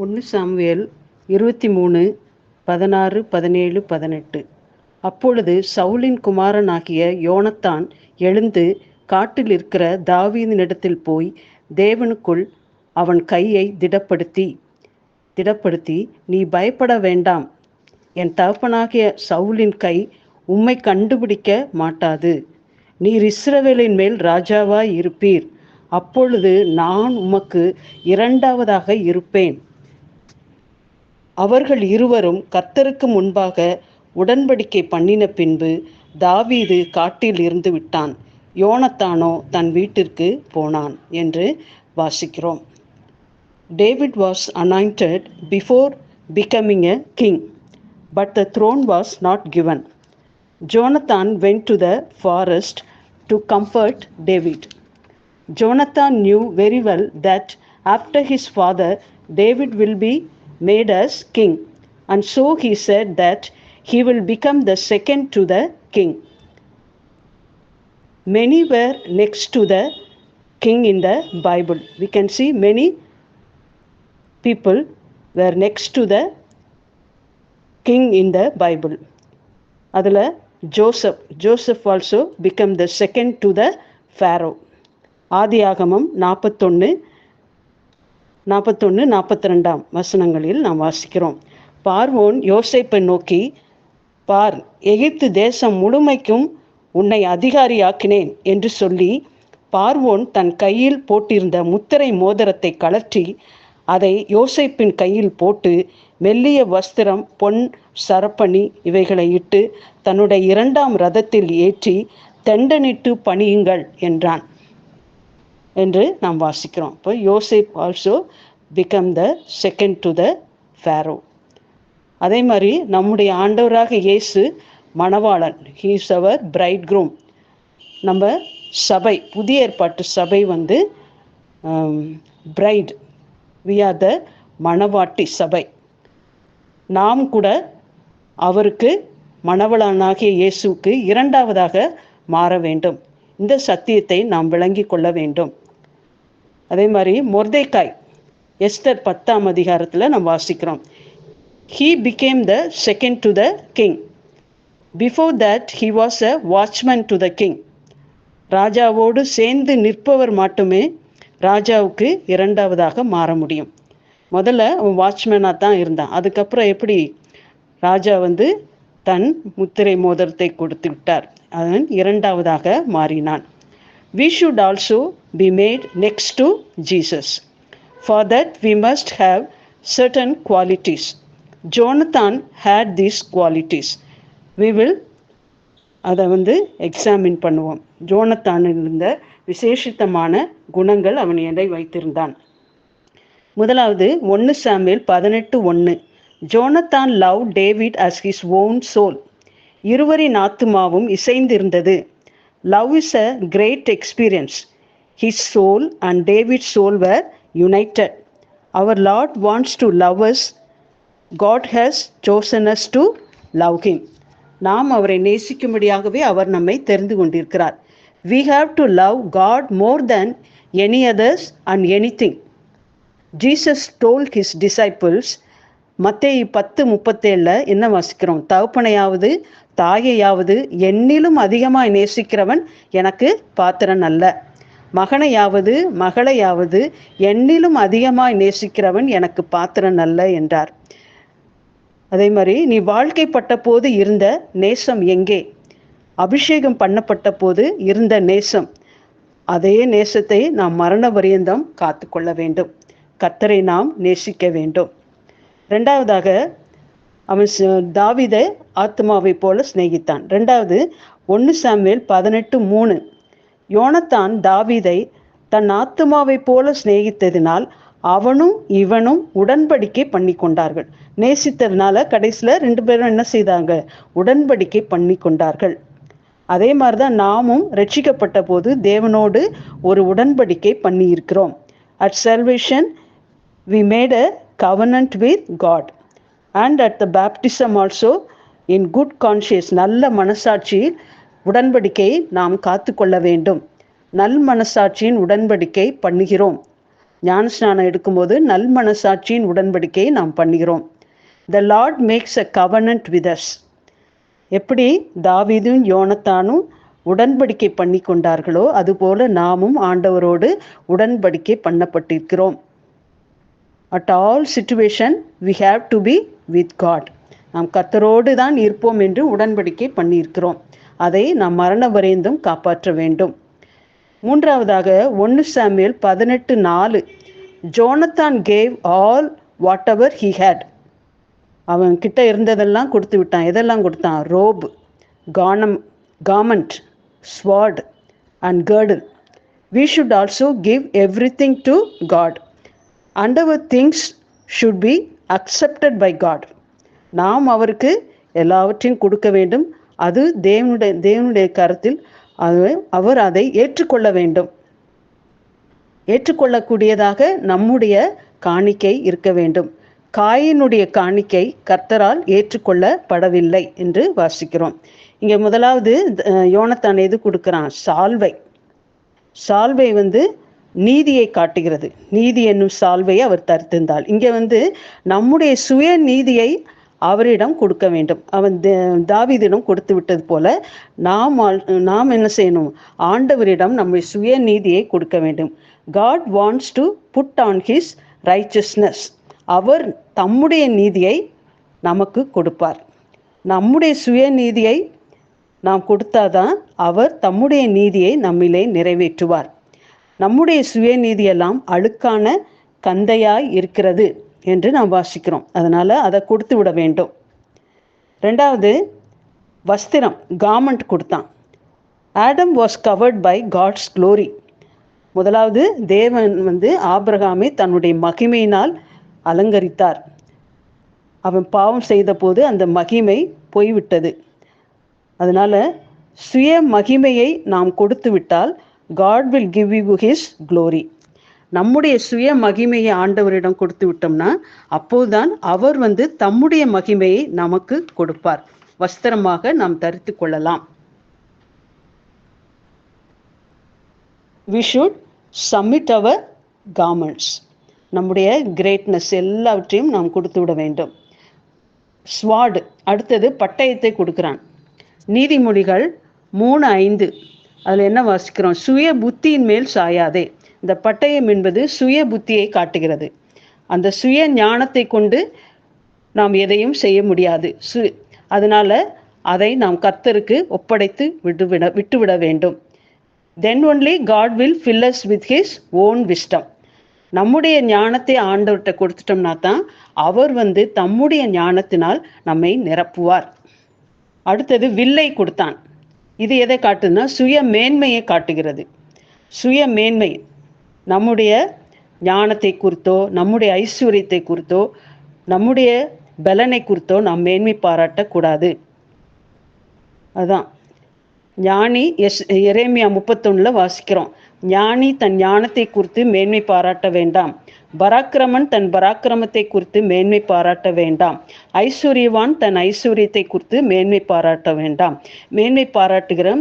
1 Samuel 23:16, 17, 18. அப்பொழுது சவுலின் குமாரனாகிய யோனத்தான் எழுந்து காட்டில் இருக்கிற தாவீதினிடத்தில் போய் தேவனுக்குள் அவன் கையை திடப்படுத்தி நீ பயப்பட வேண்டாம், என் தகப்பனாகிய சவுலின் கை உம்மை கண்டுபிடிக்க மாட்டாது. நீர் இஸ்ரவேலின் மேல் ராஜாவாய் இருப்பீர். அப்பொழுது நான் உமக்கு இரண்டாவதாக இருப்பேன். அவர்கள் இருவரும் கர்த்தருக்கு முன்பாக உடன்படிக்கை பண்ணின பின்பு தாவீது காட்டில் இருந்து விட்டான், யோனத்தானோ தன் வீட்டிற்கு போனான் என்று வாசிக்கிறோம். David was anointed before becoming a king, but the throne was not given. Jonathan went to the forest to comfort David. Jonathan knew very well that after his father, David will be made as king, and so he said that he will become the second to the king. Many were next to the king in the Bible. We can see many people were next to the king in the Bible. அதில் Joseph also became the second to the Pharaoh. ஆதியாகமம் 41-42 வசனங்களில் நாம் வாசிக்கிறோம். பார்வோன் யோசேப்பை நோக்கி, பார், எகிப்து தேசம் முழுமைக்கும் உன்னை அதிகாரியாக்கினேன் என்று சொல்லி பார்வோன் தன் கையில் போட்டிருந்த முத்திரை மோதிரத்தை கழற்றி அதை யோசேப்பின் கையில் போட்டு மெல்லிய வஸ்திரம், பொன் சரப்பணி இவைகளை இட்டு தன்னுடைய 2ஆம் ரதத்தில் ஏற்றி தெண்டனிட்டு பணியுங்கள் என்றான் என்று நாம் வாசிக்கிறோம். இப்போ Joseph also become the second to the Pharaoh. அதே மாதிரி நம்முடைய ஆண்டவராக இயேசு மணவாளன், he is our bridegroom. நம்ம சபை, புதிய ஏற்பாட்டு சபை பிரைட், வி ஆர் த மணவாட்டி சபை. நாம் கூட அவருக்கு, மணவாளனாகிய இயேசுக்கு இரண்டாவதாக மாற வேண்டும். இந்த சத்தியத்தை நாம் விளங்கி கொள்ள வேண்டும். அதே மாதிரி மொர்தெகாய், எஸ்தர் 10ஆம் அதிகாரத்தில் நாம் வாசிக்கிறோம். He became the second to the king. Before that, he was a watchman to the king. ராஜாவோடு சேர்ந்து நிற்பவர் மட்டுமே ராஜாவுக்கு இரண்டாவதாக மாற முடியும். முதல்ல அவன் வாட்ச்மேனாக தான் இருந்தான். அதுக்கப்புறம் எப்படி ராஜா தன் முத்திரை மோதிரத்தை கொடுத்து விட்டார், அவன் இரண்டாவதாக மாறினான். We should also be made next to Jesus. For that we must have certain qualities. Jonathan had these qualities. We will அதை எக்ஸாமின் பண்ணுவோம். ஜோனத்தான் இருந்த விசேஷித்தமான குணங்கள் அவன் எதை வைத்திருந்தான். முதலாவது 1 சாமுவேல் 18:1. Jonathan love David as his own soul. இருவரின் ஆத்துமாவும் இசைந்திருந்தது. Love is a great experience. His soul and David soul were united. Our lord wants to love us. God has chosen us to love him. நாம் அவரை நேசிக்கும்படியாகவே அவர் நம்மை தெரிந்து கொண்டிருக்கிறார். We have to love God more than any others and anything. Jesus told his disciples, மத்தேயு 10:37 என்ன வாசிக்கிறோம்? தகப்பனையாவது தாயையாவது என்னிலும் அதிகமாய் நேசிக்கிறவன் எனக்கு பாத்திரன் அல்ல. மகனையாவது மகளையாவது என்னிலும் அதிகமாய் நேசிக்கிறவன் எனக்கு பாத்திரன் அல்ல என்றார். அதே மாதிரி நீ வாழ்க்கைப்பட்ட போது இருந்த நேசம் எங்கே? அபிஷேகம் பண்ணப்பட்ட போது இருந்த நேசம், அதே நேசத்தை நாம் மரண பரியந்தம் காத்து கொள்ள வேண்டும். கர்த்தரை நாம் நேசிக்க வேண்டும். ரெண்டாவதாக அவன் தாவீதை ஆத்மாவை போல சிநேகித்தான். ரெண்டாவது 1 சாமுவேல் 18:3. யோனத்தான் தாவீதை தன் ஆத்மாவை போல சிநேகித்ததினால் அவனும் இவனும் உடன்படிக்கை பண்ணி கொண்டார்கள். நேசித்ததுனால கடைசியில் 2 பேரும் என்ன செய்தாங்க? உடன்படிக்கை பண்ணி கொண்டார்கள். அதே மாதிரிதான் நாமும் ரட்சிக்கப்பட்ட போது தேவனோடு ஒரு உடன்படிக்கை பண்ணி இருக்கிறோம். At salvation we made a covenant with God, and at the baptism also in good conscience, நல்ல மனசாட்சியில் உடன்படிக்கையை நாம் காத்து கொள்ள வேண்டும். நல் மனசாட்சியின் உடன்படிக்கை பண்ணுகிறோம். ஞானஸ்நானம் எடுக்கும்போது நல் மனசாட்சியின் உடன்படிக்கையை நாம் பண்ணுகிறோம். The Lord makes a covenant with us. எப்படி தாவீதும் யோனத்தானும் உடன்படிக்கை பண்ணி கொண்டார்களோ அதுபோல நாமும் ஆண்டவரோடு உடன்படிக்கை பண்ணப்பட்டிருக்கிறோம். At all situation we have to be with God. நாம் கர்த்தரோடு தான் இருப்போம் என்று உடன்படிக்கை பண்ணியிருக்கிறோம். அதை நாம் மரண வரைந்தும் காப்பாற்ற வேண்டும். மூன்றாவதாக 1 Samuel 18:4 Jonathan gave all whatever he had. அவன் கிட்ட இருந்ததெல்லாம் கொடுத்து விட்டான். எதெல்லாம் கொடுத்தான்? Robe, garment, sword and girdle. We should also give everything to God and our things should be accepted by God. நாம் அவருக்கு எல்லாவற்றையும் கொடுக்க வேண்டும். அது தேவனுடைய கருத்தில் அவர் அதை ஏற்றுக்கொள்ள வேண்டும். ஏற்றுக்கொள்ளக்கூடியதாக நம்முடைய காணிக்கை இருக்க வேண்டும். காயினுடைய காணிக்கை கர்த்தரால் ஏற்றுக்கொள்ளப்படவில்லை என்று வாசிக்கிறோம். இங்கே முதலாவது யோனத்தான் எது கொடுக்குறான்? சால்வை நீதியை காட்டுகிறது. நீதி என்னும் சால்வையை அவர் தரித்திருந்தால், இங்கே நம்முடைய சுய நீதியை அவரிடம் கொடுக்க வேண்டும். அவன் தாவீதிடம் கொடுத்து விட்டது போல நாம் என்ன செய்யணும்? ஆண்டவரிடம் நம்முடைய சுய நீதியை கொடுக்க வேண்டும். God wants to put on his righteousness. அவர் தம்முடைய நீதியை நமக்கு கொடுப்பார். நம்முடைய சுய நீதியை நாம் கொடுத்தாதான் அவர் தம்முடைய நீதியை நம்மிலே நிறைவேற்றுவார். நம்முடைய சுய நீதியெல்லாம் அழுக்கான கந்தையாய் இருக்கிறது என்று நாம் வாசிக்கிறோம். அதனால் அதை கொடுத்து விட வேண்டும். ரெண்டாவது வஸ்திரம், garment கொடுத்தான். Adam was covered by God's glory. முதலாவது தேவன் ஆபிரகாமை தன்னுடைய மகிமையினால் அலங்கரித்தார். அவன் பாவம் செய்த போது அந்த மகிமை போய்விட்டது. அதனால சுய மகிமையை நாம் கொடுத்து விட்டால் God will give you his glory. நம்முடைய சுய மகிமையை ஆண்டவரிடம் கொடுத்து விட்டோம்னா அப்போதுதான் அவர் தம்முடைய மகிமையை நமக்கு கொடுப்பார். வஸ்திரமாக நாம் தரித்து கொள்ளலாம். We should submit our garments. நம்முடைய கிரேட்னஸ் எல்லாவற்றையும் நாம் கொடுத்து விட வேண்டும். ஸ்வாட், அடுத்தது பட்டயத்தை கொடுக்கிறான். நீதிமொழிகள் 3:5 அதில் என்ன வாசிக்கிறோம்? சுய புத்தியின் மேல் சாயாதே. இந்த பட்டயம் என்பது சுய புத்தியை காட்டுகிறது. அந்த சுய ஞானத்தை கொண்டு நாம் எதையும் செய்ய முடியாது. அதனால அதை நாம் கர்த்தருக்கு ஒப்படைத்து விட்டுவிட வேண்டும். Then only God will fill us with his own wisdom. நம்முடைய ஞானத்தை ஆண்டவர்கிட்ட கொடுத்துட்டோம்னா தான் அவர் தம்முடைய ஞானத்தினால் நம்மை நிரப்புவார். அடுத்தது வில்லை கொடுத்தான். இது எதை காட்டுதுன்னா சுய மேன்மையை காட்டுகிறது. சுய மேன்மை நம்முடைய ஞானத்தை குறித்தோ நம்முடைய ஐஸ்வர்யத்தை குறித்தோ நம்முடைய பலனை குறித்தோ நாம் மேன்மை பாராட்டக்கூடாது. அதான் ஞானி எரேமியா 31 வாசிக்கிறோம். ஞானி தன் ஞானத்தை குறித்து மேன்மை பாராட்ட வேண்டாம். பராக்கிரமன் தன் பராக்கிரமத்தை குறித்து மேன்மை பாராட்ட வேண்டாம். ஐஸ்வர்யவான் தன் ஐஸ்வர்யத்தை குறித்து மேன்மை பாராட்ட வேண்டாம். மேன்மை பாராட்டுகிற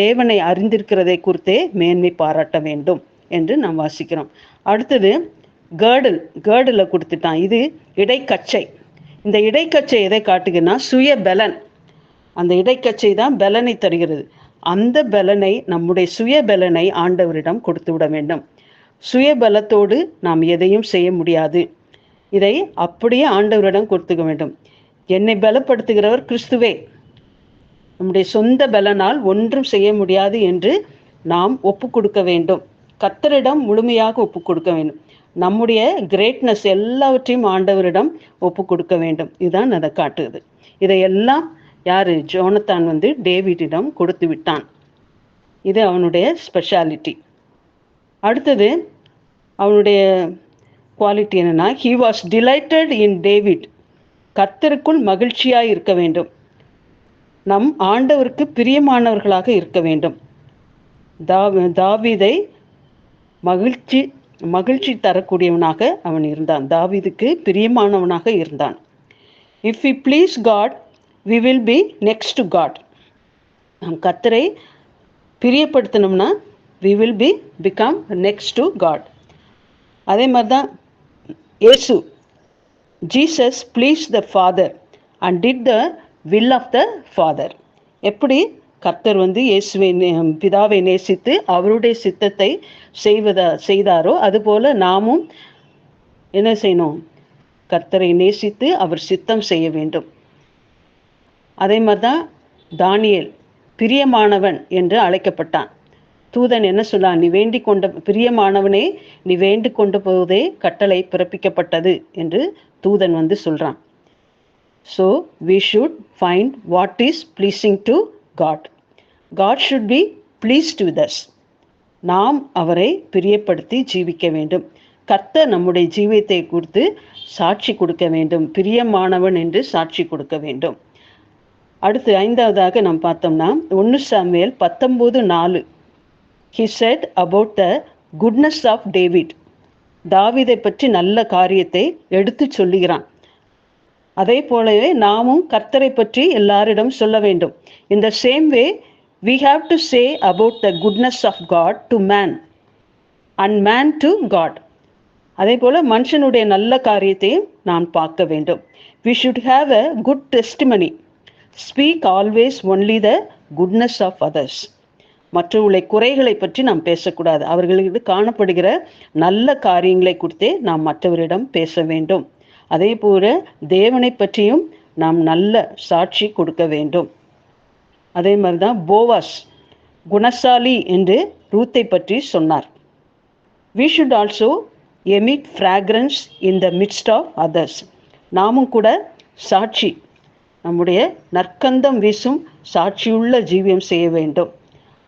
தேவனை அறிந்திருக்கிறதை குறித்தே மேன்மை பாராட்ட வேண்டும் என்று நாம் வாசிக்கிறோம். அடுத்தது கேர்டில் கொடுத்துட்டான். இது இடைக்கச்சை. இந்த இடைக்கச்சை எதை காட்டுகிறதுனா சுய பலன். அந்த இடைக்கச்சை தான் பலனை தருகிறது. அந்த பலனை நம்முடைய சுய பலனை ஆண்டவரிடம் கொடுத்து விட வேண்டும். சுய பலத்தோடு நாம் எதையும் செய்ய முடியாது. இதை அப்படியே ஆண்டவரிடம் கொடுத்துக்க வேண்டும். என்னை பலப்படுத்துகிறவர் கிறிஸ்துவே. நம்முடைய சொந்த பலனால் ஒன்றும் செய்ய முடியாது என்று நாம் ஒப்பு கொடுக்க வேண்டும். கர்த்தரிடம் முழுமையாக ஒப்பு கொடுக்க வேண்டும். நம்முடைய கிரேட்னஸ் எல்லாவற்றையும் ஆண்டவரிடம் ஒப்பு கொடுக்க வேண்டும். இதுதான் அதை காட்டுது. இதையெல்லாம் யாரு? ஜோனத்தான் டேவிடிடம் கொடுத்து விட்டான். இது அவனுடைய ஸ்பெஷாலிட்டி. அடுத்தது அவனுடைய குவாலிட்டி என்னன்னா, he was delighted in David. கர்த்தருக்குள் மகிழ்ச்சியாய் இருக்க வேண்டும். நம் ஆண்டவருக்கு பிரியமானவர்களாக இருக்க வேண்டும். தாவீதை மகிழ்ச்சி தரக்கூடியவனாக அவன் இருந்தான். தாவீதுக்கு பிரியமானவனாக இருந்தான். If we please God we will be next to God. நாம் கர்த்தரை பிரியப்படுத்தணும்னா we will become next to God. அதே மாதிரி தான் இயேசு, Jesus please the father and did the will of the father. எப்படி கர்த்தர் இயேசுவை பிதாவை நேசித்து அவருடைய சித்தத்தை செய்தாரோ அதுபோல நாமும் என்ன செய்யணும்? கர்த்தரை நேசித்து அவர் சித்தம் செய்ய வேண்டும். அதே மாதிரி தான் தானியேல் பிரியமானவன் என்று அழைக்கப்பட்டான். தூதன் என்ன சொன்னான்? நீ வேண்டிக் கொண்ட பிரியமானவனே, நீ வேண்டிக் கொண்ட போதே கட்டளை பிறப்பிக்கப்பட்டது என்று தூதன் சொல்றான். So we should find what is pleasing to God. God should be pleased with us. நாம் அவரை பிரியப்படுத்தி ஜீவிக்க வேண்டும். கர்த்தர் நம்முடைய ஜீவியத்தை குறித்து சாட்சி கொடுக்க வேண்டும். பிரியமானவன் என்று சாட்சி கொடுக்க வேண்டும். அடுத்து 5வதாக நாம் பார்த்தோம்னா 1 Samuel 19:4. He said about the goodness of David. தாவீதை பற்றி நல்ல காரியத்தை எடுத்து சொல்லுகிறான். அதே போலவே நாமும் கர்த்தரை பற்றி எல்லாரிடம் சொல்ல வேண்டும். In the same way we have to say about the goodness of God to man and man to God. அதே போல மனுஷனுடைய நல்ல காரியத்தையும் நாம் பார்க்க வேண்டும். We should have a good testimony. Speak always only the goodness of others. மற்றவர்களை குறைகளை பற்றி நாம் பேசக்கூடாது. அவர்களுக்கு காணப்படுகிற நல்ல காரியங்களை குறித்தே நாம் மற்றவரிடம் பேச வேண்டும். அதே போல தேவனை பற்றியும் நாம் நல்ல சாட்சி கொடுக்க வேண்டும். அதே மாதிரி தான் போவாஸ் குணசாலி என்று ரூத்தை பற்றி சொன்னார். We should also emit fragrance in the midst of others. நாமும் கூட சாட்சி, நம்முடைய நற்கந்தம் வீசும் சாட்சியுள்ள ஜீவியம் செய்ய வேண்டும்.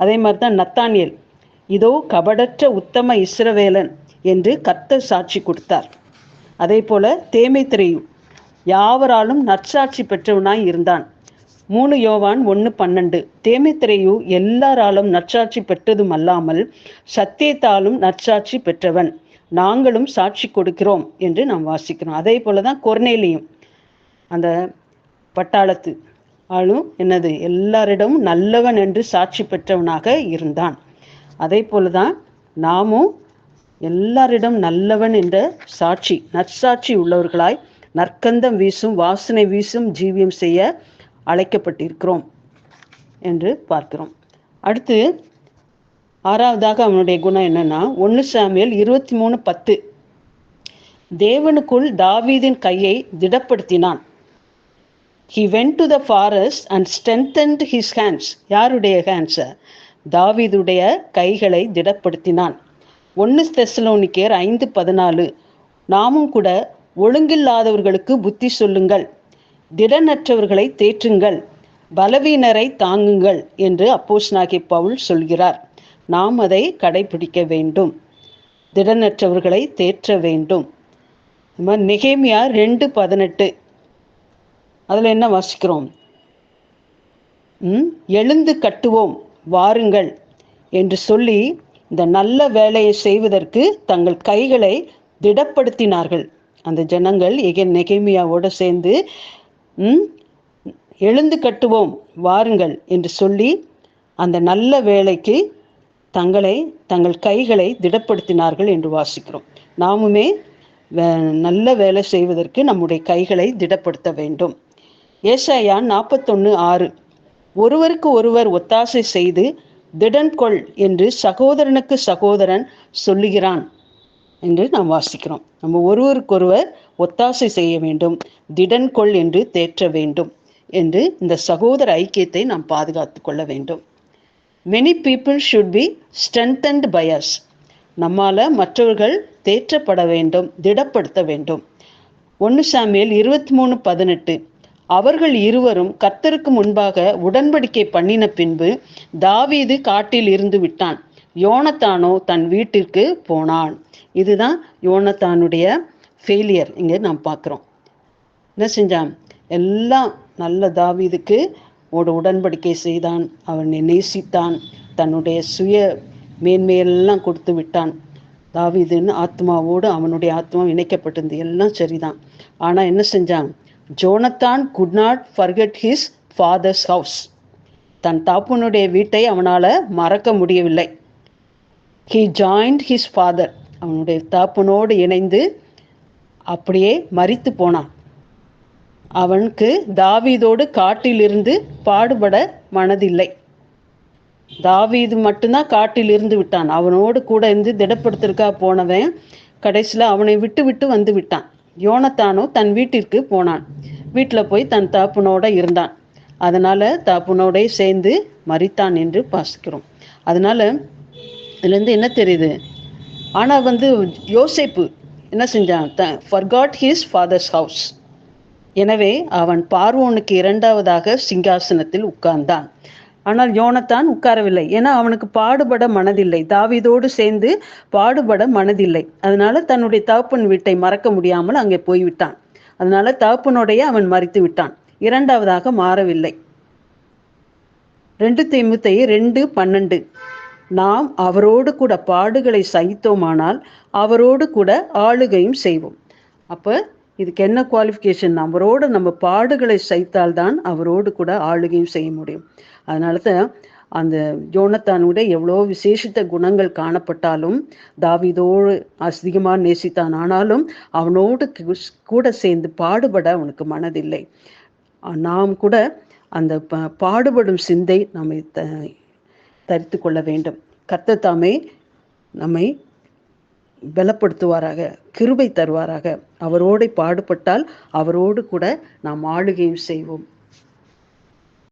அதே மாதிரி தான் நத்தானியேல், இதோ கபடற்ற உத்தம இஸ்ரவேலன் என்று கர்த்தர் சாட்சி கொடுத்தார். அதே போல தேமேத்திரேயு யாவராலும் நற்சாட்சி பெற்றவனாய் இருந்தான். 3 யோவான் 1:12. தேமேத்திரேயு எல்லாராலும் நற்சாட்சி பெற்றதும் அல்லாமல் சத்தியத்தாலும் நற்சாட்சி பெற்றவன், நாங்களும் சாட்சி கொடுக்கிறோம் என்று நாம் வாசிக்கிறோம். அதே போலதான் கொர்நேலியும், அந்த பட்டாளத்து ஆளும் என்னது, எல்லாரிடமும் நல்லவன் என்று சாட்சி பெற்றவனாக இருந்தான். அதே போலதான் நாமும் எல்லாரிடம் நல்லவன் என்ற சாட்சி, நற்சாட்சி உள்ளவர்களாய் நற்கந்தம் வீசும் வாசனை வீசும் ஜீவியம் செய்ய அழைக்கப்பட்டிருக்கிறோம் என்று பார்க்கிறோம். அடுத்து 6வதாக அவனுடைய குணம் என்னன்னா 1 சாமுவேல் 23:10. தேவனுக்குள் தாவீதின் கையை திடப்படுத்தினான். He went to the forest and strengthened his hands. யாருடைய hands? தாவீதுடைய கைகளை திடப்படுத்தினான். 1 தெசலோனிக்கேயர் 5:14. நாமும் கூட ஒழுங்கில்லாதவர்களுக்கு புத்தி சொல்லுங்கள், திடனற்றவர்களை தேற்றுங்கள், பலவீனரை தாங்குங்கள் என்று அப்போஸ்தலனாகிய பவுல் சொல்கிறார். நாம் அதை கடைபிடிக்க வேண்டும். திடனற்றவர்களை தேற்ற வேண்டும். நெகேமியா 2:18. அதில் என்ன வாசிக்கிறோம்? எழுந்து கட்டுவோம் வாருங்கள் என்று சொல்லி இந்த நல்ல வேலையை செய்வதற்கு தங்கள் கைகளை திடப்படுத்தினார்கள். அந்த ஜனங்கள் நெகேமியாவோடு சேர்ந்து எழுந்து கட்டுவோம் வாருங்கள் என்று சொல்லி அந்த நல்ல வேலைக்கு தங்கள் கைகளை திடப்படுத்தினார்கள் என்று வாசிக்கிறோம். நாமுமே நல்ல வேலை செய்வதற்கு நம்முடைய கைகளை திடப்படுத்த வேண்டும். ஏசாயா 41:6. ஒருவருக்கு ஒருவர் ஒத்தாசை செய்து திடன் கொள் என்று சகோதரனுக்கு சகோதரன் சொல்லுகிறான் என்று நாம் வாசிக்கிறோம். நம்ம ஒருவருக்கொருவர் ஒத்தாசை செய்ய வேண்டும், திடன் கொள் என்று தேற்ற வேண்டும் என்று இந்த சகோதர ஐக்கியத்தை நாம் பாதுகாத்து கொள்ள வேண்டும். Many people should be strengthened by us. நம்மால மற்றவர்கள் தேற்றப்பட வேண்டும், திடப்படுத்த வேண்டும். 1 சாமுவேல் 23:18. அவர்கள் இருவரும் கர்த்தருக்கு முன்பாக உடன்படிக்கை பண்ணின பின்பு தாவீது காட்டில் இருந்து விட்டான், யோனத்தானோ தன் வீட்டிற்கு போனான். இதுதான் யோனத்தானுடைய ஃபெயிலியர். இங்கே நாம் பார்க்குறோம். என்ன செஞ்சான்? எல்லாம் நல்ல தாவீதுக்கு உடன்படிக்கை செய்தான், அவனை நேசித்தான், தன்னுடைய சுய மேன்மையெல்லாம் கொடுத்து விட்டான். தாவீதுன்னு ஆத்மாவோடு அவனுடைய ஆத்மா இணைக்கப்பட்டிருந்து எல்லாம் சரிதான். ஆனால் என்ன செஞ்சான்? Jonathan could not forget his father's house. தன் தாப்பனுடைய வீட்டை அவனால் மறக்க முடியவில்லை. He joined his father. அவனுடைய தகப்பனோடு இணைந்து அப்படியே மரித்து போனான். அவனுக்கு தாவீதோடு காட்டிலிருந்து பாடுபட மனதில்லை. தாவீது மட்டும்தான் காட்டில் இருந்து விட்டான். அவனோடு கூட இருந்து திடப்படுத்திருக்கா போனவன் கடைசியில் அவனை விட்டு விட்டு வந்து விட்டான். யோனத்தானோ தன் வீட்டிற்கு போனான். வீட்டில் போய் தன் தகப்பனோட இருந்தான். அதனால தகப்பனோட சேர்ந்து மரித்தான் என்று வாசிக்கிறோம். அதனால இதுலேருந்து என்ன தெரியுது? ஆனால் யோசேப்பு என்ன செஞ்சான்? forgot his father's house. எனவே அவன் பார்வோனுக்கு இரண்டாவதாக சிங்காசனத்தில் உட்கார்ந்தான். ஆனால் யோனத்தான் உட்காரவில்லை. ஏன்னா அவனுக்கு பாடுபட மனதில்லை. தாவீதோடு சேர்ந்து பாடுபட மனதில்லை. அதனால தன்னுடைய தகப்பன் வீட்டை மறக்க முடியாமல் அங்கே போய்விட்டான். அதனால தகப்பனோடைய அவன் மரித்து விட்டான். இரண்டாவதாக மாறவில்லை. 2 தீமோத்தேயு 2:12 நாம் அவரோடு கூட பாடுகளை சகித்தோமானால் அவரோடு கூட ஆளுகையும் செய்வோம். அப்போ இதுக்கு என்ன குவாலிஃபிகேஷன்? அவரோடு நம்ம பாடுகளை சகித்தால்தான் அவரோடு கூட ஆளுகையும் செய்ய முடியும். அதனால தான் அந்த யோனத்தானோட எவ்வளோ விசேஷித்த குணங்கள் காணப்பட்டாலும் தாவீதோடு அதிகமாக நேசித்தான். ஆனாலும் அவனோடு கூட சேர்ந்து பாடுபட அவனுக்கு மனதில்லை. நாம் கூட அந்த பாடுபடும் சிந்தை நம்மை தரித்து கொள்ள வேண்டும். கர்த்தர் தாமே நம்மை பலப்படுத்துவாராக, கிருபை தருவாராக. அவரோடு பாடுபட்டால் அவரோடு கூட நாம் ஆளுகையும் செய்வோம்.